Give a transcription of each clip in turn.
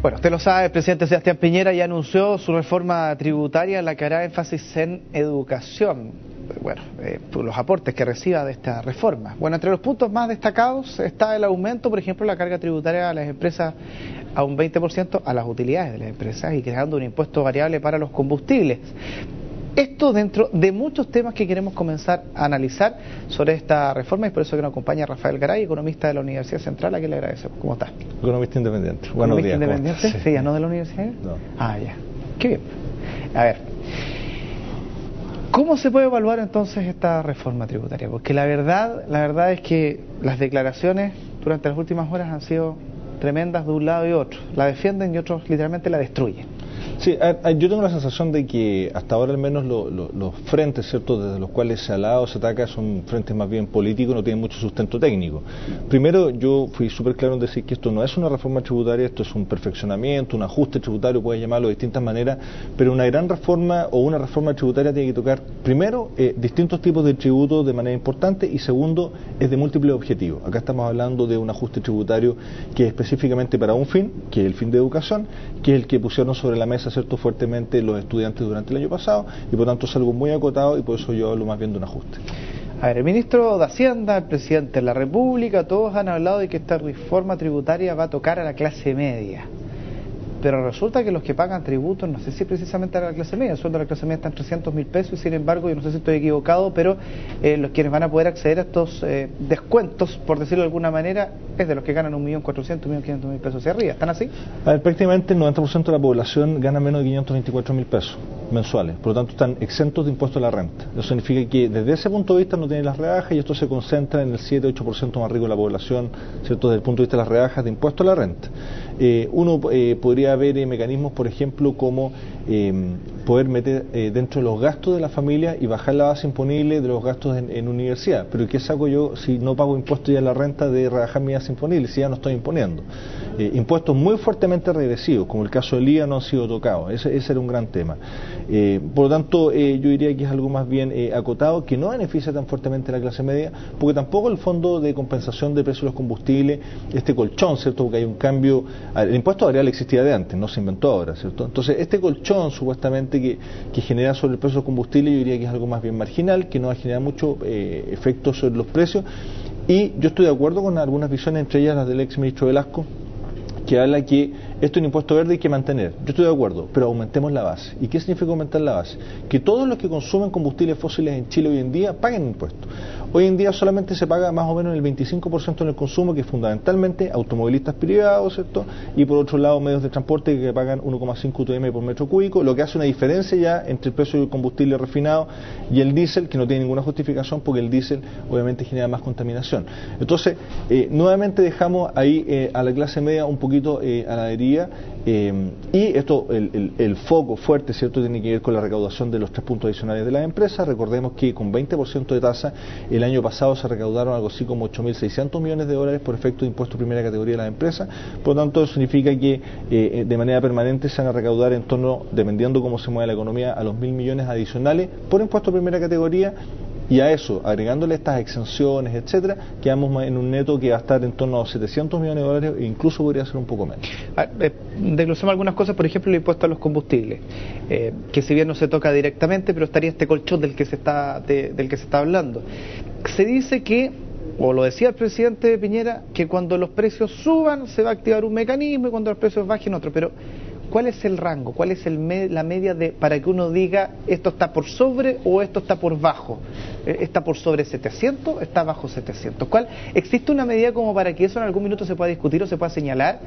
Bueno, usted lo sabe, el presidente Sebastián Piñera ya anunció su reforma tributaria, en la que hará énfasis en educación. Bueno, los aportes que reciba de esta reforma. Bueno, entre los puntos más destacados está el aumento, por ejemplo, de la carga tributaria a las empresas a un 20%, a las utilidades de las empresas, y creando un impuesto variable para los combustibles. Esto dentro de muchos temas que queremos comenzar a analizar sobre esta reforma, y por eso que nos acompaña Rafael Garay, economista de la Universidad Central, a quien le agradecemos. ¿Cómo está? Economista independiente. Buenos días. ¿Economista independiente? Sí, ya no de la universidad. No. Ah, ya. Qué bien. A ver, ¿cómo se puede evaluar entonces esta reforma tributaria? Porque la verdad es que las declaraciones durante las últimas horas han sido tremendas de un lado y otro. La defienden y otros literalmente la destruyen. Sí, yo tengo la sensación de que hasta ahora al menos los frentes, ¿cierto?, desde los cuales se alaba o se ataca son frentes más bien políticos, no tienen mucho sustento técnico. Primero, yo fui súper claro en decir que esto no es una reforma tributaria, esto es un perfeccionamiento, un ajuste tributario, puedes llamarlo de distintas maneras, pero una gran reforma o una reforma tributaria tiene que tocar, primero, distintos tipos de tributos de manera importante, y segundo, es de múltiples objetivos. Acá estamos hablando de un ajuste tributario que es específicamente para un fin, que es el fin de educación, que es el que pusieron sobre la mesa, ¿cierto?, fuertemente los estudiantes durante el año pasado, y por tanto es algo muy acotado, y por eso yo hablo más bien de un ajuste. A ver, el ministro de Hacienda, el presidente de la República, todos han hablado de que esta reforma tributaria va a tocar a la clase media. Pero resulta que los que pagan tributos, no sé si precisamente a la clase media, el sueldo de la clase media está en 300.000 pesos, y sin embargo, yo no sé si estoy equivocado, pero los quienes van a poder acceder a estos descuentos, por decirlo de alguna manera, es de los que ganan 1.400.000, 1.500.000 pesos hacia arriba. ¿Están así? A ver, prácticamente el 90% de la población gana menos de 524.000 pesos mensuales, por lo tanto están exentos de impuesto a la renta. Eso significa que desde ese punto de vista no tienen las rebajas, y esto se concentra en el 7-8% más rico de la población, ¿cierto?, desde el punto de vista de las rebajas de impuesto a la renta. Uno podría ver mecanismos, por ejemplo, como poder meter dentro de los gastos de la familia y bajar la base imponible de los gastos en universidad. Pero ¿qué saco yo si no pago impuestos ya a la renta de rebajar mi base imponible, si ya no estoy imponiendo? Impuestos muy fuertemente regresivos, como el caso del IVA, no han sido tocados. Ese era un gran tema. Por lo tanto, yo diría que es algo más bien acotado, que no beneficia tan fuertemente a la clase media, porque tampoco el fondo de compensación de precios de los combustibles, este colchón, ¿cierto?, porque hay un cambio. El impuesto variable existía de antes, no se inventó ahora, ¿cierto? Entonces, este colchón supuestamente que genera sobre el precio de los combustibles, yo diría que es algo más bien marginal, que no va a generar mucho efecto sobre los precios. Y yo estoy de acuerdo con algunas visiones, entre ellas las del ex ministro Velasco, que habla que esto es un impuesto verde y hay que mantener. Yo estoy de acuerdo, pero aumentemos la base. ¿Y qué significa aumentar la base? Que todos los que consumen combustibles fósiles en Chile hoy en día paguen impuestos. Hoy en día solamente se paga más o menos el 25% en el consumo, que es fundamentalmente automovilistas privados, ¿cierto?, y por otro lado medios de transporte que pagan 1,5 UTM por metro cúbico, lo que hace una diferencia ya entre el precio del combustible refinado y el diésel, que no tiene ninguna justificación, porque el diésel obviamente genera más contaminación. Entonces, nuevamente dejamos ahí a la clase media un poquito a la deriva, y esto, el foco fuerte, ¿cierto?, tiene que ver con la recaudación de los 3 puntos adicionales de las empresas. Recordemos que con 20% de tasa, el año pasado se recaudaron algo así como 8.600 millones de dólares por efecto de impuesto de primera categoría de las empresas. Por lo tanto, eso significa que de manera permanente se van a recaudar en torno, dependiendo cómo se mueve la economía, a los 1.000 millones adicionales por impuesto de primera categoría. Y a eso, agregándole estas exenciones, etcétera, quedamos en un neto que va a estar en torno a los 700 millones de dólares, e incluso podría ser un poco menos. Desglosemos algunas cosas, por ejemplo, el impuesto a los combustibles, que si bien no se toca directamente, pero estaría este colchón del que se está hablando. Se dice que, o lo decía el presidente Piñera, que cuando los precios suban se va a activar un mecanismo, y cuando los precios bajen otro, pero ¿cuál es el rango? ¿Cuál es la media para que uno diga esto está por sobre o esto está por bajo? ¿Está por sobre 700? ¿Está bajo 700? ¿Existe una medida como para que eso en algún minuto se pueda discutir o se pueda señalar?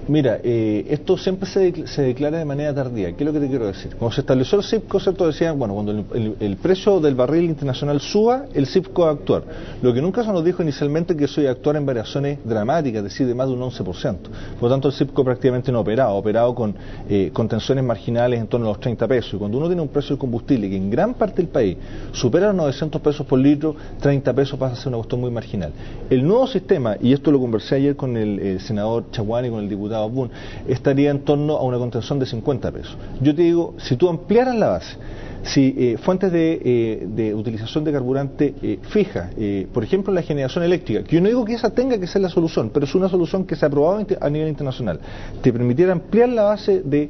Mira, esto siempre se declara de manera tardía. ¿Qué es lo que te quiero decir? Cuando se estableció el CIPCO, ¿cierto?, decían, bueno, cuando el precio del barril internacional suba, el CIPCO va a actuar. Lo que nunca se nos dijo inicialmente que eso iba a actuar en variaciones dramáticas, es decir, de más de un 11%. Por lo tanto, el CIPCO prácticamente no ha operado con tensiones marginales en torno a los 30 pesos. Y cuando uno tiene un precio de combustible que en gran parte del país supera los 900 pesos por litro, 30 pesos pasa a ser una cuestión muy marginal. El nuevo sistema, y esto lo conversé ayer con el senador Chaguán y con el diputado Boone, estaría en torno a una contención de 50 pesos. Yo te digo, si tú ampliaras la base, Si fuentes de utilización de carburante fija, por ejemplo la generación eléctrica, que yo no digo que esa tenga que ser la solución, pero es una solución que se ha aprobado a nivel internacional, te permitiera ampliar la base de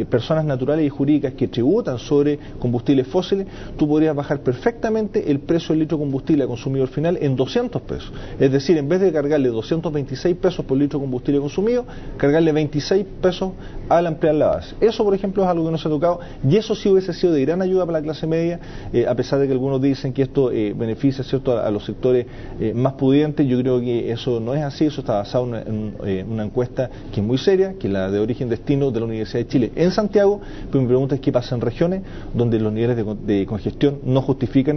personas naturales y jurídicas que tributan sobre combustibles fósiles, tú podrías bajar perfectamente el precio del litro de combustible al consumidor final en 200 pesos. Es decir, en vez de cargarle 226 pesos por litro de combustible consumido, cargarle 26 pesos al ampliar la base. Eso, por ejemplo, es algo que no se ha tocado, y eso sí hubiese sido de gran ayuda para la clase media, a pesar de que algunos dicen que esto beneficia, ¿cierto?, a los sectores más pudientes. Yo creo que eso no es así. Eso está basado en una encuesta que es muy seria, que es la de Origen Destino de la Universidad de Chile en Santiago, pero mi pregunta es qué pasa en regiones donde los niveles de congestión no justifican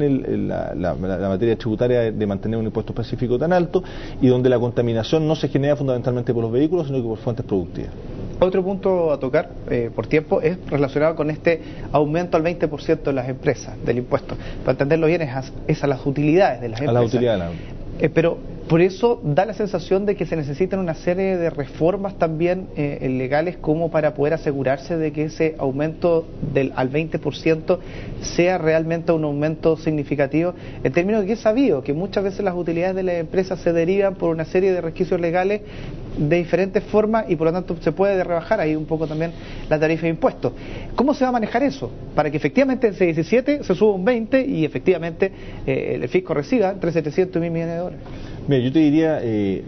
la materia tributaria de mantener un impuesto específico tan alto, y donde la contaminación no se genera fundamentalmente por los vehículos, sino que por fuentes productivas. Otro punto a tocar por tiempo es relacionado con este aumento al 20% de las empresas del impuesto. Para entenderlo bien, es a las utilidades de las empresas. A las utilidades. Pero por eso da la sensación de que se necesitan una serie de reformas también legales como para poder asegurarse de que ese aumento al 20% sea realmente un aumento significativo, en términos de que es sabido que muchas veces las utilidades de las empresas se derivan por una serie de resquicios legales de diferentes formas, y por lo tanto se puede rebajar ahí un poco también la tarifa de impuestos. ¿Cómo se va a manejar eso? Para que efectivamente ese 17 se suba un 20 y efectivamente el fisco reciba entre 700 y 1.000 millones de dólares. Mira, yo te diría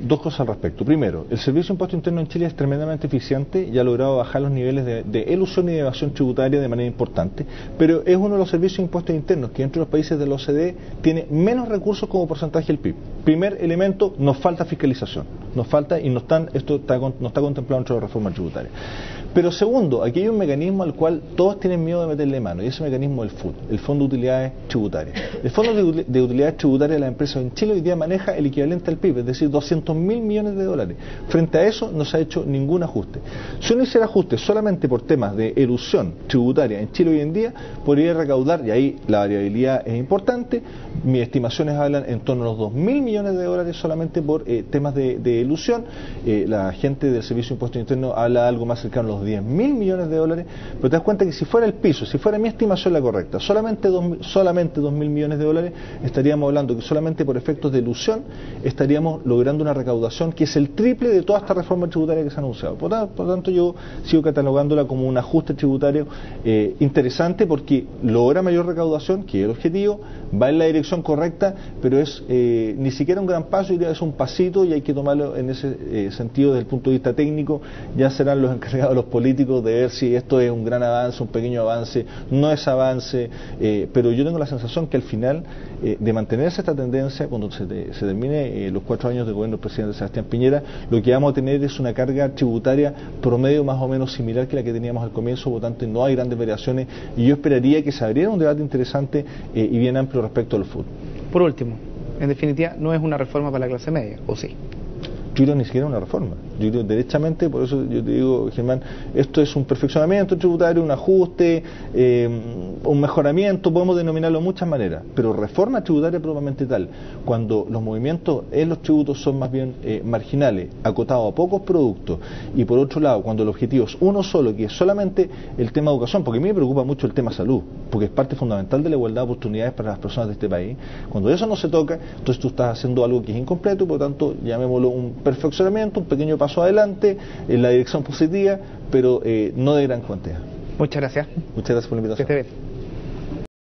dos cosas al respecto. Primero, el Servicio de Impuesto Interno en Chile es tremendamente eficiente y ha logrado bajar los niveles de elusión y de evasión tributaria de manera importante, pero es uno de los servicios de impuestos internos que entre los países de la OCDE tiene menos recursos como porcentaje del PIB. Primer elemento, nos falta fiscalización, nos falta, y no está contemplado entre la reforma tributaria. Pero segundo, aquí hay un mecanismo al cual todos tienen miedo de meterle mano, y ese mecanismo es el FUT, el Fondo de Utilidades Tributarias. El Fondo de Utilidades Tributarias de las empresas en Chile hoy día maneja el equivalente al PIB, es decir, 200.000 millones de dólares. Frente a eso no se ha hecho ningún ajuste. Si uno hiciera ajustes solamente por temas de elusión tributaria en Chile hoy en día, podría recaudar, y ahí la variabilidad es importante, mis estimaciones hablan en torno a los 2.000 millones de dólares solamente por temas de elusión. La gente del Servicio de Impuesto Interno habla algo más cercano a los 10.000 millones de dólares, pero te das cuenta que si fuera el piso, si fuera mi estimación la correcta, solamente 2.000 millones de dólares, estaríamos hablando que solamente por efectos de elusión estaríamos logrando una recaudación que es el triple de toda esta reforma tributaria que se ha anunciado. Por tanto, yo sigo catalogándola como un ajuste tributario interesante, porque logra mayor recaudación, que es el objetivo, va en la dirección correcta, pero es ni siquiera un gran paso, diría que es un pasito, y hay que tomarlo en ese sentido desde el punto de vista técnico. Ya serán los encargados, los políticos, de ver si esto es un gran avance, un pequeño avance, no es avance, pero yo tengo la sensación que al final, de mantenerse esta tendencia, cuando se termine los 4 años de gobierno del presidente Sebastián Piñera, lo que vamos a tener es una carga tributaria promedio más o menos similar que la que teníamos al comienzo, por lo tanto no hay grandes variaciones, y yo esperaría que se abriera un debate interesante y bien amplio respecto al fútbol. Por último, en definitiva, no es una reforma para la clase media, ¿o sí? Yo creo ni siquiera una reforma. Yo creo derechamente, por eso yo te digo, Germán, esto es un perfeccionamiento tributario, un ajuste, un mejoramiento, podemos denominarlo de muchas maneras, pero reforma tributaria propiamente tal, cuando los movimientos en los tributos son más bien marginales, acotados a pocos productos, y por otro lado, cuando el objetivo es uno solo, que es solamente el tema de educación, porque a mí me preocupa mucho el tema salud, porque es parte fundamental de la igualdad de oportunidades para las personas de este país. Cuando eso no se toca, entonces tú estás haciendo algo que es incompleto, y por lo tanto, llamémoslo un perfeccionamiento, un pequeño paso adelante en la dirección positiva, pero no de gran cuantía. Muchas gracias. Muchas gracias por la invitación. Que esté bien.